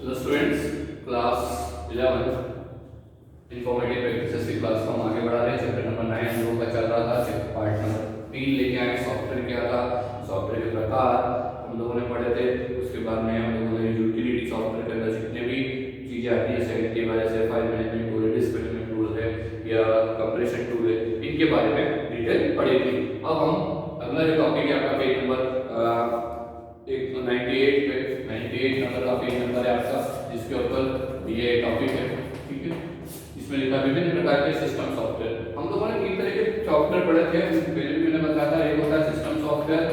Hello students, class 11 informative practices की class को हम आगे बढ़ा रहे हैं। चैप्टर नंबर 9 हम लोगों का चल रहा था। चैप्टर पार्ट नंबर 3 लेके आए। सॉफ्टवेयर क्या था, सॉफ्टवेयर के प्रकार हम लोगों ने पढ़े थे। उसके बाद में हम लोगों ने यूटिलिटी सॉफ्टवेयर के अंदर जितने भी चीजें आती है, सेकेंडरी वाले से फाइल मैनेजमेंट टूल है, डिस्क मैनेजमेंट टूल है या कंप्रेशन टूल है, इनके बारे में डिटेल पढ़ी थी। अब हम अगला जो टॉपिक है आपका पेज नंबर 98 नंबर का पेज नंबर है आपका, जिसके ऊपर ये टॉपिक है। ठीक है, इसमें लिखा विभिन्न प्रकार के सिस्टम सॉफ्टवेयर। हम लोगों ने 3 तरह के सॉफ्टवेयर पढ़े थे। पहले भी मैंने बताया था, एक होता है सिस्टम सॉफ्टवेयर,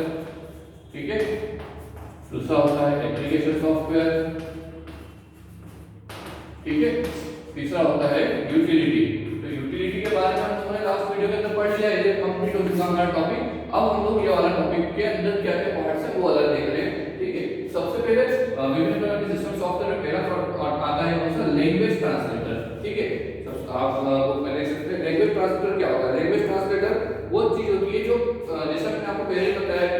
ठीक है, दूसरा होता है एप्लीकेशन सॉफ्टवेयर, ठीक है, तीसरा होता है यूटिलिटी। तो यूटिलिटी के बारे में हम लोगों ने लास्ट वीडियो के अंदर पढ़ लिया है, ये कंप्लीट हो चुका हमारा टॉपिक। अब हम लोग ये वाला टॉपिक के अंदर क्या क्या पार्ट्स है वो अलग देख रहे हैं। ठीक है, सबसे पहले विभिन्न प्रकार के सिस्टम सॉफ्टवेयर में पहला आता है कौन सा, लैंग्वेज ट्रांसलेटर। ठीक है, आप बुक में देख सकते हैं लैंग्वेज ट्रांसलेटर क्या होता है। लैंग्वेज ट्रांसलेटर वो चीज होती है जो जैसा मैंने आपको पहले ही बताया कि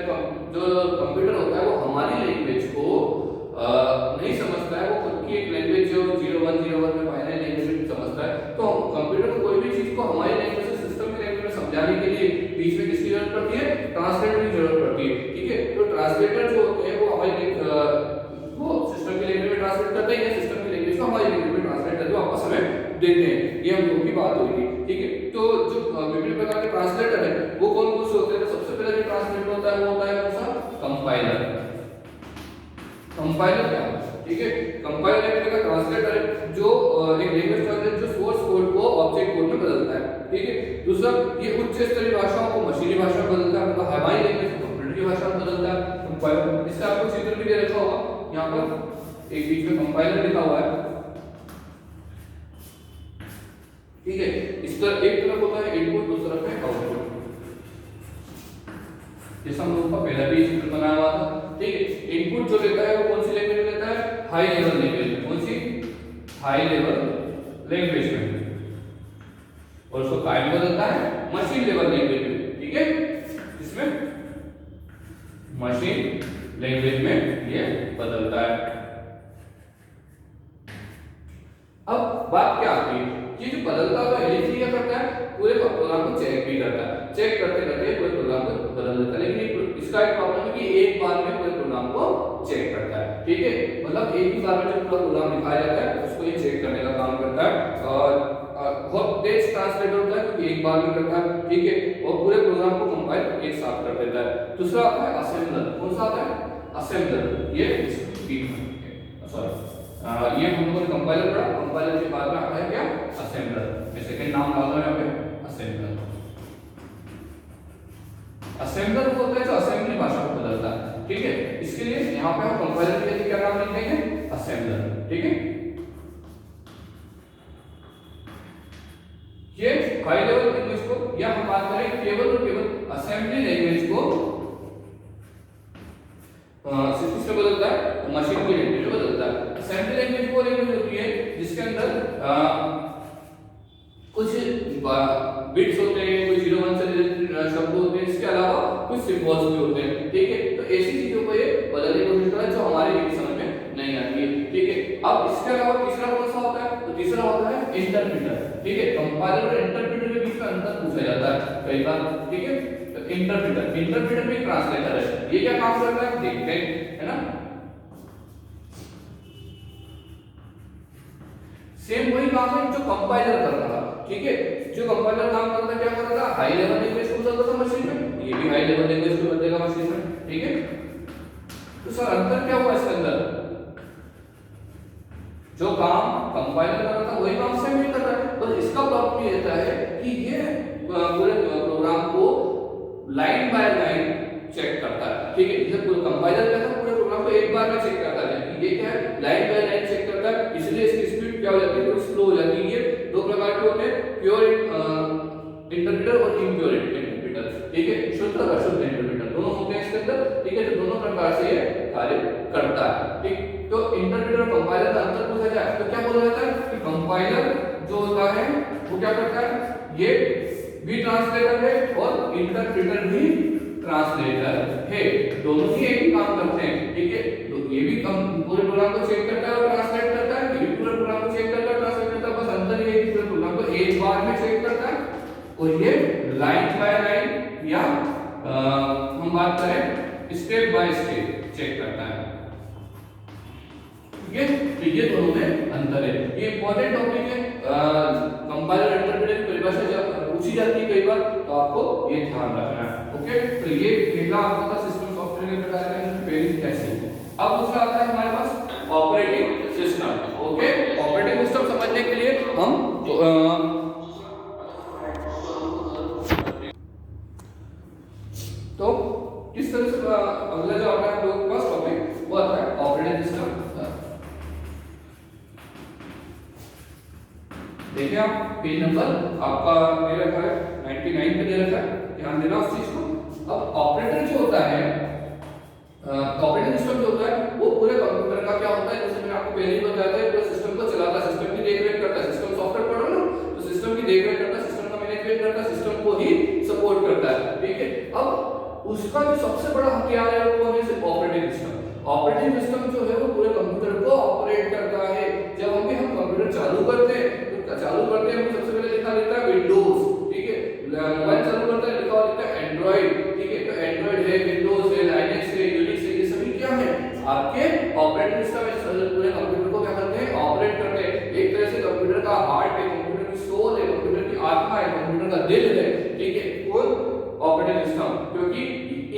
जो कंप्यूटर होता है वो हमारी लैंग्वेज को नहीं समझता है, वो खुद की एक लैंग्वेज जो 0101 में बाइनरी लैंग्वेज समझता है। तो कंप्यूटर को कोई भी चीज को हमारी लैंग्वेज से सिस्टम की लैंग्वेज में समझाने के लिए बीच में किसकी जरूरत पड़ती है, ट्रांसलेटर की जरूरत पड़ती है। ठीक है, तो ट्रांसलेटर जो होते हैं वो हमारी वो सिस्टम की लैंग्वेज में ट्रांसलेट करते हैं या सिस्टम की लैंग्वेज को हमारी लैंग्वेज में ट्रांसलेट करके वापस हमें देते हैं। ये हम लोगों की बात होगी। ठीक है, तो जो विभिन्न प्रकार के ट्रांसलेटर है वो कौन कौन से होते हैं। सबसे पहले जो ट्रांसलेटर होता है वो होता है कौन सा, कंपाइलर। कंपाइलर क्या है, ठीक है, कंपाइलर एक तरह का ट्रांसलेटर है जो एक लैंग्वेज ट्रांसलेटर जो सोर्स कोड को ऑब्जेक्ट कोड में बदलता है। ठीक है, दूसरा ये उच्च स्तरीय भाषाओं को मशीनी भाषा में बदलता है, मतलब हमारी लैंग्वेज को कंप्यूटर की भाषा में बदलता है कंपाइलर। इसका आपको चित्र भी दे रखा होगा, यहाँ पर एक बीच में कंपाइलर लिखा हुआ है। ठीक है, इस तरह एक तरफ होता है इनपुट, दूसरी तरफ है आउटपुट, जैसा हम लोगों का पहला भी चित्र बनाया हुआ था। ठीक है, इनपुट जो लेता है वो कौन सी लैंग्वेज में लेता है, हाई लेवल लैंग्वेज में। कौन सी, हाई लेवल लैंग्वेज में। और उसको काय में बदलता है, मशीन लेवल लैंग्वेज में। ठीक है, इसमें मशीन लैंग्वेज में ये बदलता है। अब बात क्या आती है, ये जो बदलता है ये क्या करता है, पूरे प्रोग्राम को चेक भी करता है। चेक करते करते पूरे प्रोग्राम को बदल देता है। लेकिन इसका एक प्रॉब्लम है कि एक बार में पूरे प्रोग्राम को चेक करता है। ठीक है, मतलब एक ही बार में जो पूरा प्रोग्राम लिखाया जाता है उसको ये चेक करने का काम करता है। और बहुत तेज ट्रांसलेटर होता है क्योंकि एक बार में करता है। ठीक है, और पूरे प्रोग्राम को कंपाइल एक साथ कर देता है। दूसरा आता है असेंबलर। कौन सा आता है, असेंबलर। ये सॉरी ये हम लोगों ने कंपाइलर पढ़ा, कंपाइलर के बाद में आता है क्या, असेंबलर। मैं सेकंड नाम डाल रहा हूं यहां पे, असेंबलर। असेंबलर वो होता है जो असेंबली भाषा को बदलता है। ठीक है, इसके लिए यहां पे हम कंपाइलर के लिए क्या नाम लिखेंगे, असेंबलर। ठीक है, ये हाई लेवल लैंग्वेज को, या हम बात करें केवल और केवल असेंबली लैंग्वेज को सिस्टम से बदलता है, मशीन की लैंग्वेज में बदलता है। असेंबली लैंग्वेज वो लैंग्वेज होती है जिसके अंदर कुछ बिट्स होते हैं, कोई 0 1 से रिलेटेड शब्द होते हैं, इसके अलावा कुछ सिंबल्स भी होते हैं। ठीक है, तो ऐसी चीजों को ये बदलने की कोशिश करता है जो हमारे लिए समझ में नहीं आती है। ठीक है, अब इसके अलावा तीसरा कौन सा होता है, तो तीसरा होता है इंटरप्रेटर। ठीक है, कंपाइलर और इंटरप्रेटर के बीच में अंतर पूछा जाता है कई बार। ठीक है, इंटरप्रेटर, इंटरप्रेटर भी ट्रांसलेटर है। ये क्या काम करता है देखते हैं, है ना। सेम वही काम है जो कंपाइलर कर रहा था। ठीक है, जो कंपाइलर काम करता है क्या करता था, हाई लेवल लैंग्वेज को बदलता था मशीन में, ये भी हाई लेवल लैंग्वेज को बदलेगा मशीन में। ठीक है, तो सर अंतर क्या हुआ इसके अंदर, जो काम कंपाइलर कर रहा था वही काम सेम ही कर रहा है। पर इसका प्रॉब्लम ये रहता है कि ये पूरे प्रोग्राम को लाइन बाय लाइन चेक करता है। ठीक है, जैसे पूरे कंपाइलर क्या था, पूरे प्रोग्राम को एक बार में चेक करता है, ये क्या है, लाइन बाय लाइन चेक करता है। इसलिए इसकी स्पीड क्या हो जाती है, थोड़ी स्लो हो जाती है। ये दो प्रकार के होते हैं, प्योर इंटरप्रेटर और इम्प्योर इंटरप्रेटर। ठीक है, शुद्ध और अशुद्ध इंटरप्रेटर दोनों होते हैं इसके अंदर। ठीक है, तो दोनों प्रकार से ये कार्य करता है। ठीक, तो इंटरप्रेटर और कंपाइलर का अंतर पूछा जाए तो क्या बोला जाता है कि कंपाइलर जो होता है वो क्या करता है, ये भी ट्रांसलेटर है और इंटरप्रेटर भी ट्रांसलेटर है। दोनों ही एक ही काम करते हैं, ठीक है। तो ये भी पूरे प्रोग्राम को चेक करता है और ट्रांसलेट करता है, ये भी पूरे प्रोग्राम को चेक करता है ट्रांसलेट करता है। बस अंतर ये है कि पूरे प्रोग्राम को एक बार में चेक करता है और ये लाइन बाय लाइन या हम बात करें स्टेप बाय स्टेप चेक करता है, ठीक है। तो ये दोनों में अंतर है, ये इंपॉर्टेंट टॉपिक है। कंपाइलर इंटरप्रेटर की परिभाषा जब पूछी जाती है कई बार, तो आपको ये ध्यान रखना है, ओके। तो ये पहला आपका था सिस्टम सॉफ्टवेयर के प्रकार है, रिपेयरिंग कैसे। अब दूसरा आता है हमारे पास operating system, okay. Operating system समझने के लिए हम तो किस तरह से अगला जो आता है हम लोगों के पास टॉपिक वो आता है ऑपरेटिंग सिस्टम। देखिए आप पेज नंबर आपका दे रखा है 99 पे दे रखा है, ध्यान देना उस चीज को। अब ऑपरेटर जो होता है, ऑपरेटिंग सिस्टम जो होता है वो पूरे कंप्यूटर का क्या होता है, जैसे मैंने आपको पहले ही बताया था, पूरे सिस्टम को चलाता है, सिस्टम की देखरेख करता है। सिस्टम सॉफ्टवेयर पढ़ रहे हो ना, तो सिस्टम की देखरेख करता है, सिस्टम का मैनेजमेंट करता है, सिस्टम को ही सपोर्ट करता है, ठीक है। अब उसका जो सबसे बड़ा हथियार है वो है ऑपरेटिंग सिस्टम। ऑपरेटिंग सिस्टम जो है वो पूरे कंप्यूटर को ऑपरेट करता है। जब हम कंप्यूटर चालू करते हैं तो चालू करते हैं सबसे पहले लिखा रहता है विंडोज, ठीक है। मोबाइल चालू करते हैं लिखा रहता है एंड्रॉइड, ठीक है। तो एंड्रॉइड है, विंडोज है, लाइनक्स है, यूनिक्स है, ये सभी क्या है आपके ऑपरेटिंग सिस्टम है। पूरे कंप्यूटर को क्या करते हैं ऑपरेट करते हैं। एक तरह से कंप्यूटर का हार्ट है, कंप्यूटर की सोल है, कंप्यूटर की आत्मा है, कंप्यूटर का दिल है, ठीक है, वो ऑपरेटिंग सिस्टम। क्योंकि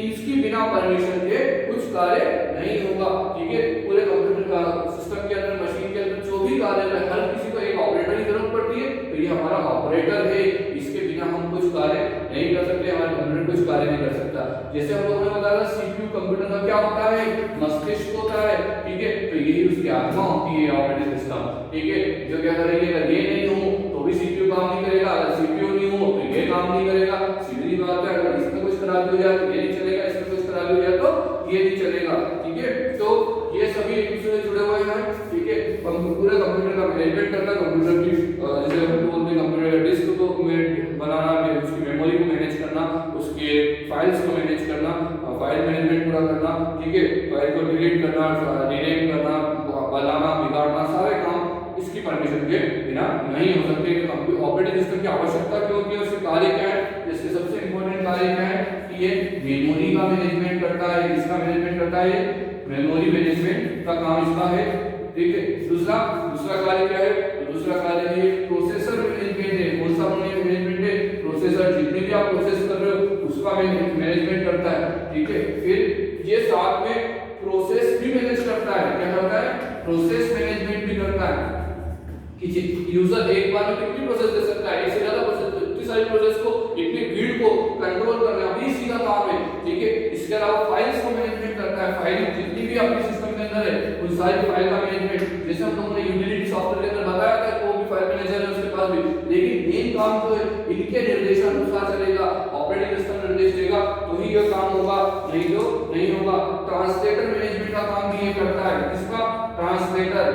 इसकी बिना परमिशन के कुछ कार्य नहीं होगा, ठीक है। पूरे कंप्यूटर का सिस्टम के अंदर, मशीन के अंदर जो भी कार्य है, हर किसी को एक ऑपरेटर की जरूरत पड़ती है। तो ये हमारा ऑपरेटर है, इसके बिना हम कुछ कार्य नहीं कर सकते, हमारा कंप्यूटर कुछ कार्य नहीं कर सकता। जैसे हम लोगों ने बताया सीपीयू कंप्यूटर का क्या होता है, मस्तिष्क होता है, ठीक है। तो यही उसकी आत्मा होती है ऑपरेटिंग सिस्टम, ठीक है। जो क्या करेगी, अगर ये नहीं हो तो भी सीपीयू काम नहीं करेगा, अगर सीपीयू नहीं हो तो ये काम नहीं करेगा। सीधी बात है, अगर इसमें कुछ खराबी हो जाए तो ये नहीं चलेगा, इसमें कुछ खराबी हो जाए तो ये नहीं चलेगा, ठीक है। तो ये सभी एक दूसरे से जुड़े हुए हैं, ठीक है। पूरे कंप्यूटर का मैनेजमेंट करना, कंप्यूटर की जैसे हम बोलते हैं कंप्यूटर डिस्क को बनाना, उसकी मेमोरी को मैनेज करना, उसके फाइल्स को मैनेज करना, फाइल मैनेजमेंट पूरा करना, ठीक है। फाइल को डिलीट करना, रीनेम करना, बनाना, बिगाड़ना, सारे काम इसकी परमिशन के बिना नहीं हो सकते। तो ऑपरेटिंग सिस्टम की आवश्यकता क्यों होती है, उसके कार्य क्या है। इसके सबसे इंपॉर्टेंट कार्य क्या है कि ये मेमोरी का मैनेजमेंट करता है। इसका मैनेजमेंट करता है, मेमोरी मैनेजमेंट का काम इसका है, ठीक है। दूसरा कार्य क्या है, तो दूसरा कार्य है प्रोसेसर मैनेजमेंट है। कौन सा मैनेजमेंट है, प्रोसेसर, जितने भी आप प्रोसेस कर रहे हो उसका मैनेजमेंट करता है, ठीक है। फिर ये साथ में प्रोसेस भी मैनेज करता है, क्या करता है, प्रोसेस मैनेजमेंट भी करता है कि यूजर एक बार में कितनी प्रोसेस दे सकता है, एक से ज्यादा प्रोसेस, इतनी सारी प्रोसेस को, इतनी भीड़ को कंट्रोल करना भी सीधा काम है, ठीक है। इसके अलावा फाइल्स को मैनेजमेंट करता है, फाइल जितनी भी आपके सिस्टम के अंदर है उन सारी फाइल का मैनेजमेंट। जैसे हम लोगों ने यूटिलिटी सॉफ्टवेयर के अंदर बताया था वो भी फाइल मैनेजर है उसके पास भी, लेकिन मेन काम जो है इनके निर्देशानुसार चलेगा, ऑपरेटिंग सिस्टम निर्देश देगा तो ही यह काम होगा, नहीं तो नहीं होगा। ट्रांसलेटर मैनेजमेंट का काम भी ये करता है, किसका, ट्रांसलेटर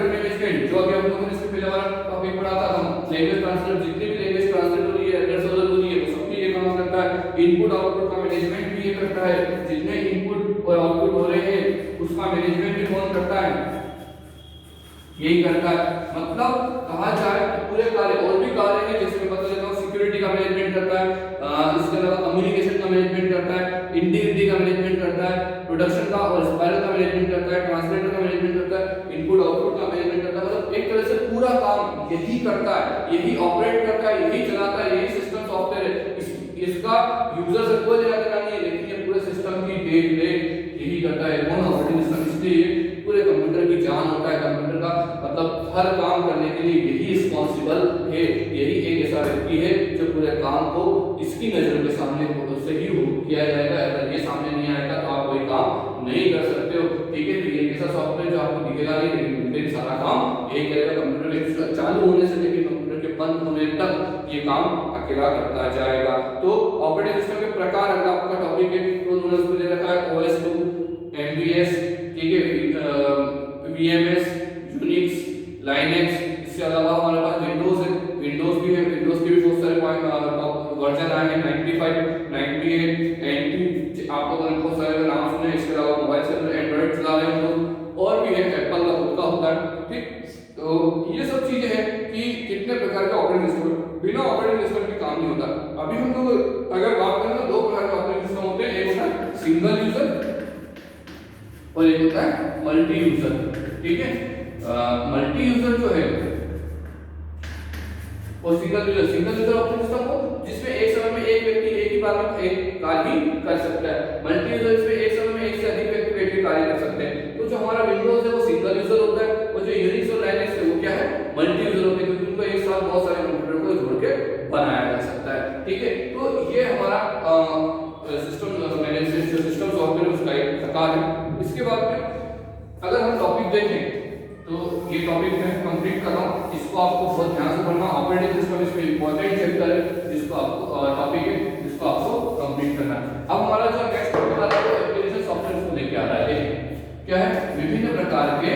मैनेजमेंट, जो अभी हम लोगों ने इसके पहले वाला टॉपिक पढ़ा था, हम लैंग्वेज ट्रांसलेटर, जितनी भी लैंग्वेज ट्रांसलेट हो रही है, एरर्स हो रही है, वो सब भी ये काम करता है। इनपुट आउटपुट का मैनेजमेंट भी ये करता है, जितने इनपुट और आउटपुट हो रहे हैं उसका मैनेजमेंट भी कौन करता है, यही करता है। मतलब कहा जाए तो पूरे कार्य और भी कार्य हैं, जैसे मैं बता देता हूं, सिक्योरिटी का मैनेजमेंट करता है, इसके अलावा कम्युनिकेशन का मैनेजमेंट करता है, इंटीग्रिटी का मैनेजमेंट करता है, प्रोडक्शन का और स्पाइरल का मैनेजमेंट करता है, ट्रांसलेटर का मैनेजमेंट करता है, इनपुट आउटपुट का मैनेजमेंट करता है। मतलब एक तरह से पूरा काम यही करता है, यही ऑपरेट करता है, यही चलाता है, यही सिस्टम सॉफ्टवेयर है। इसका यूजर से कोई लेना देना नहीं है, लेकिन ये पूरे सिस्टम की देख-रेख यही करता है। कौन, ऑपरेटिंग सिस्टम। इसलिए पूरे कंप्यूटर की जान होता है कंप्यूटर का, मतलब हर काम करने के लिए यही रिस्पांसिबल है, यही एक ऐसा व्यक्ति है जो पूरे काम को इसकी नजर के सामने से ही किया जाएगा। अगर ये सामने नहीं आएगा तो आप कोई काम नहीं कर सकते हो, ठीक है। तो ये ऐसा सॉफ्टवेयर जो आपको दिखेगा नहीं, लेकिन सारा काम यही करेगा। कंप्यूटर चालू होने से लेकर कंप्यूटर के बंद होने तक ये काम अकेला करता जाएगा। तो ऑपरेटिंग सिस्टम के प्रकार अगर आपका टॉपिक है तो उन्होंने उसको दे रखा है OS2, MVS, ठीक है, VMS, यूनिक्स, लाइनक्स। इसके अलावा हमारे पास विंडोज है, विंडोज भी है, विंडोज के भी बहुत सारे वर्जन आए हैं, आप लोगों ने बहुत सारे नाम सुने, इसके अलावा मोबाइल से एंड्रॉइड चला रहे हैं हम लोग, और भी है एप्पल का खुद का होता है, ठीक। तो ये सब चीजें हैं कि कितने प्रकार के ऑपरेटिंग सिस्टम, बिना ऑपरेटिंग सिस्टम के काम नहीं होता। अभी हम लोग अगर बात करें तो दो प्रकार के ऑपरेटिंग सिस्टम होते हैं, एक होता है सिंगल यूजर और एक होता है मल्टी यूजर, ठीक है। मल्टी यूजर जो है और सिंगल यूजर ऑपरेटिंग सिस्टम हो जिसमें एक समय में एक व्यक्ति एक ही बार में एक कार्य ही कर सकता है। मल्टी यूजर इसमें एक समय में एक से अधिक व्यक्ति बैठ के कार्य कर सकते हैं। तो जो हमारा विंडोज है वो सिंगल यूजर होता है, और जो यूनिक्स और लाइनक्स है वो क्या है, मल्टी यूजर होते हैं, क्योंकि उनको एक साथ बहुत सारे कंप्यूटर को जोड़ के बनाया जा सकता है, ठीक है। तो ये हमारा सिस्टम मैनेजमेंट जो सिस्टम सॉफ्टवेयर उसका एक प्रकार है। इसके बाद में अगर हम टॉपिक देखें तो ये टॉपिक मैं कंप्लीट कर रहा हूँ, इसको आपको बहुत ध्यान से पढ़ना। ऑपरेटिंग सिस्टम इसमें इंपॉर्टेंट चैप्टर है जिसको आपको टॉपिक है जिसको आपको कंप्लीट करना है। अब हमारा जो नेक्स्ट टॉपिक आ रहा है वो एप्लीकेशन सॉफ्टवेयर को लेके आ रहा है। क्या है, विभिन्न प्रकार के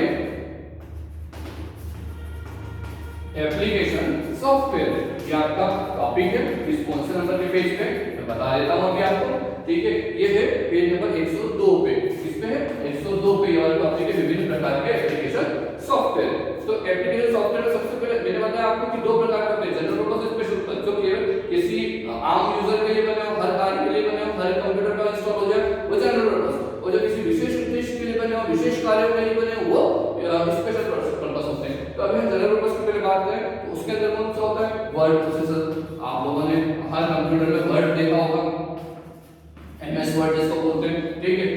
एप्लीकेशन सॉफ्टवेयर, ये आपका टॉपिक है। इस कौन से नंबर के पेज पे मैं बता देता हूँ अभी आपको, ठीक है। ये है पेज नंबर 102 पे, किस पे है 102 पे, ये वाला टॉपिक है विभिन्न प्रकार के एप्लीकेशन सॉफ्टवेयर। तो एप्लीकेशन सॉफ्टवेयर में सबसे पहले मैंने बताया आपको कि दो प्रकार के होते हैं, जनरल पर्पस, स्पेशल पर्पस। जो केवल किसी आम यूजर के लिए बने हो, हर कार्य के लिए बने हो, हर कंप्यूटर पर इंस्टॉल हो जाए, वो जनरल पर्पस। और जो किसी विशेष उद्देश्य के लिए बने हो, विशेष कार्यों के लिए बने हो, वो स्पेशल पर्पस होते हैं। तो अभी हम जनरल पर्पस की पहले बात करें तो उसके अंदर कौन सा होता है, वर्ड प्रोसेसर। आप लोगों ने हर कंप्यूटर में वर्ड देखा होगा, एमएस वर्ड जिसको बोलते हैं, ठीक है।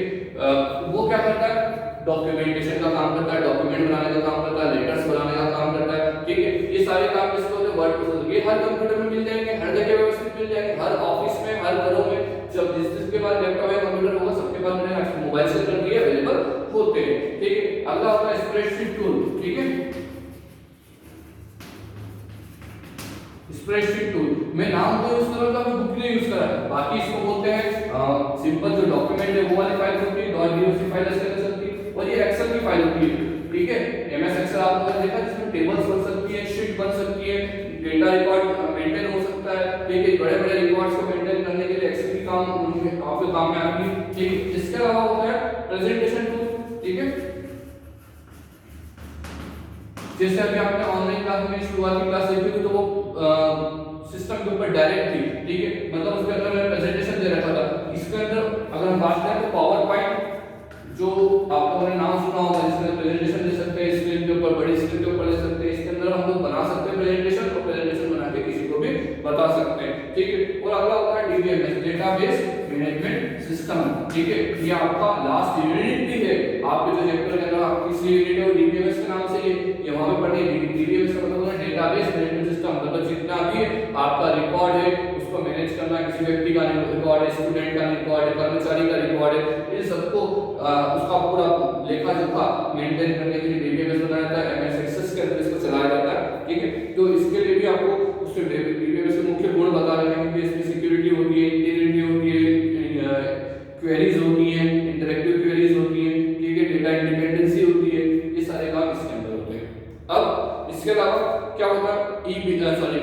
वो क्या करता है, डॉक्यूमेंटेशन का काम करता है, डॉक्यूमेंट बनाने का काम करता है, लेटर्स बनाने का काम करता है, ठीक है। ये सारे काम किसको होते हैं, वर्ड प्रोसेसर। ये हर कंप्यूटर में मिल जाएंगे, हर जगह व्यवस्थित मिल जाएंगे, हर ऑफिस में, हर घरों में, जब जिसके पास लैपटॉप या कंप्यूटर होगा सबके पास में आज मोबाइल से करके अवेलेबल होते हैं, ठीक है। अगला होता है स्प्रेडशीट टूल, ठीक है। स्प्रेडशीट टूल मैं नाम तो यूज कर रहा था, बुक नहीं यूज कर रहा, बाकी इसको बोलते हैं सिंपल जो डॉक्यूमेंट है वो वाली फाइल होती है, .doc फाइल ऐसे कर सकती है, और ये एक्सेल की फाइल होती है, ठीक है। एमएस एक्सेल आप लोगों ने देखा जिसमें टेबल्स बन सकती है, शीट बन सकती है, डेटा रिकॉर्ड मेंटेन हो सकता है, ठीक है। बड़े-बड़े रिकॉर्ड्स को मेंटेन करने के लिए एक्सेल की काम आपके काम में आती है, ठीक है। इसके अलावा होता है प्रेजेंटेशन टूल, ठीक है। जैसे अभी आपने ऑनलाइन क्लास में शुरुआती क्लास देखी थी तो वो सिस्टम के ऊपर डायरेक्ट थी, ठीक है। मतलब उसके अंदर मैंने प्रेजेंटेशन दे रखा था। इसके अंदर अगर हम बात करें तो पावर पॉइंट जो आप लोगों ने नाम सुना होगा, जिसमें प्रेजेंटेशन दे सकते हैं, स्क्रीन के ऊपर, बड़ी स्क्रीन के ऊपर दे सकते हैं। इसके अंदर हम लोग बना सकते हैं प्रेजेंटेशन, और प्रेजेंटेशन बना के किसी को भी बता सकते हैं, ठीक है। और अगला होता है डीबीएमएस, डेटाबेस मैनेजमेंट सिस्टम, ठीक है। ये आपका लास्ट यूनिट भी है आपके जो चैप्टर के अंदर आपकी सी यूनिट है वो डीबीएमएस के नाम से ये वहां पे पढ़नी है। डीबीएमएस का मतलब है डेटाबेस मैनेजमेंट सिस्टम, मतलब जितना भी आपका रिकॉर्ड है उसको मैनेज करना, किसी व्यक्ति का रिकॉर्ड है, स्टूडेंट का रिकॉर्ड है, कर्मचारी का रिकॉर्ड है, इन सबको उसका पूरा लेखा जोखा मेंटेन करने के लिए डीबीएमएस बनाया जाता है। एमएस एक्सेस के अंदर इसको चलाया जाता है, ठीक है। तो इसके लिए भी आपको उसके डीबीएमएस के मुख्य गुण बता रहे हैं कि इसमें सिक्योरिटी होती है, इंटीग्रिटी होती है, क्वेरीज होती है, इंटरैक्टिव क्वेरीज होती है, ठीक है, डेटा इंडिपेंडेंसी होती है, ये सारे काम इसके अंदर होते हैं। अब इसके अलावा क्या होता है,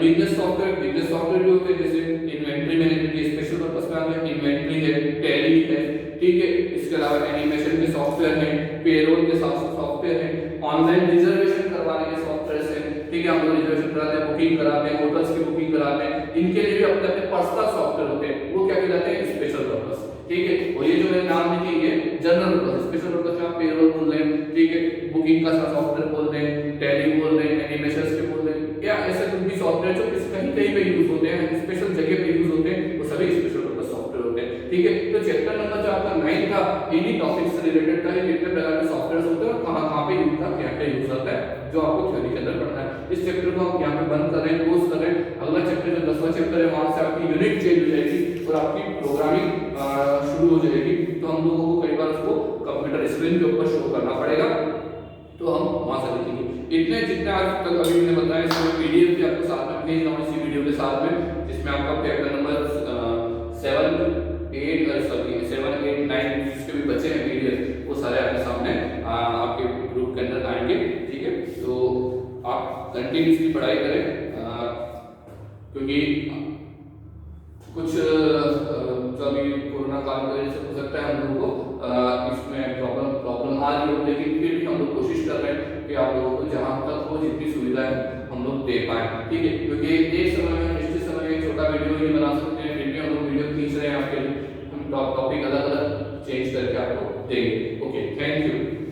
बिजनेस सॉफ्टवेयर भी होते हैं, जैसे इन्वेंटरी मैनेजमेंट के स्पेशल पर्पस में आते हैं, इन्वेंटरी है, टैली है, ठीक है। इसके अलावा एनिमेशन के सॉफ्टवेयर हैं, पेरोल के सॉफ्टवेयर हैं, ऑनलाइन रिजर्वेशन करवाने के सॉफ्टवेयर हैं, ठीक है। हम लोग रिजर्वेशन कराते हैं, बुकिंग कराते हैं, होटल्स की बुकिंग कराते हैं, इनके लिए भी अपने अपने पर्सनल सॉफ्टवेयर होते हैं, वो क्या कहलाते हैं, स्पेशल पर्पस, ठीक है। और ये जो मैंने नाम लिखे ये जनरल पर्पस, स्पेशल पर्पस में आप पेरोल बोल रहे हैं, ठीक है, बुकिंग का सॉफ्टवेयर बोल रहे हैं, टैली बोल रहे हैं, एनिमेशंस के बोल रहे हैं, या ऐसे कुछ भी सॉफ्टवेयर जो कहीं कहीं पे यूज होते हैं, स्पेशल जगह पे यूज होते हैं, वो सभी स्पेशल पर्पस सॉफ्टवेयर होते हैं, ठीक है। तो चैप्टर नंबर जो आपका 9 था इन्हीं टॉपिक से रिलेटेड था, कितने प्रकार के सॉफ्टवेयर होते हैं और कहां पे यूज था, क्या क्या यूज होता है, जो आपको थ्योरी के अंदर पढ़ना है। इस चैप्टर को हम यहां पे बंद कर रहे हैं, क्लोज कर रहे हैं। अगला चैप्टर जो 10वां चैप्टर है वहां से आपकी यूनिट चेंज हो जाएगी और आपकी प्रोग्रामिंग शुरू हो जाएगी, तो हम लोगों को कई बार उसको कंप्यूटर स्क्रीन के ऊपर शो करना पड़ेगा, तो हम वहां से देखेंगे। इतने जितने आज तक अभी मैंने बताया, इसमें पीडीएफ भी आपको साथ में भेज रहा हूं इसी वीडियो के साथ में, जिसमें आपका चैप्टर नंबर 7, 8, 9 जिसके भी बचे हैं पीडीएफ, वो सारे आपके सामने आपके ग्रुप के अंदर आएंगे, ठीक है। तो आप कंटिन्यूअसली पढ़ाई करें, क्योंकि कुछ जो अभी कोरोना काल की वजह से हो सकता है हम लोगों को इसमें प्रॉब्लम आ रही हो, लेकिन फिर भी हम लोग कोशिश कर रहे हैं कि आप लोगों को जहां तक हो जितनी सुविधा है हम लोग दे पाए, ठीक है। क्योंकि एक समय में निश्चित समय में छोटा वीडियो ही बना सकते हैं, फिर भी हम लोग वीडियो खींच रहे हैं आपके लिए, हम टॉपिक अलग अलग चेंज करके आपको देंगे। Okay, thank you.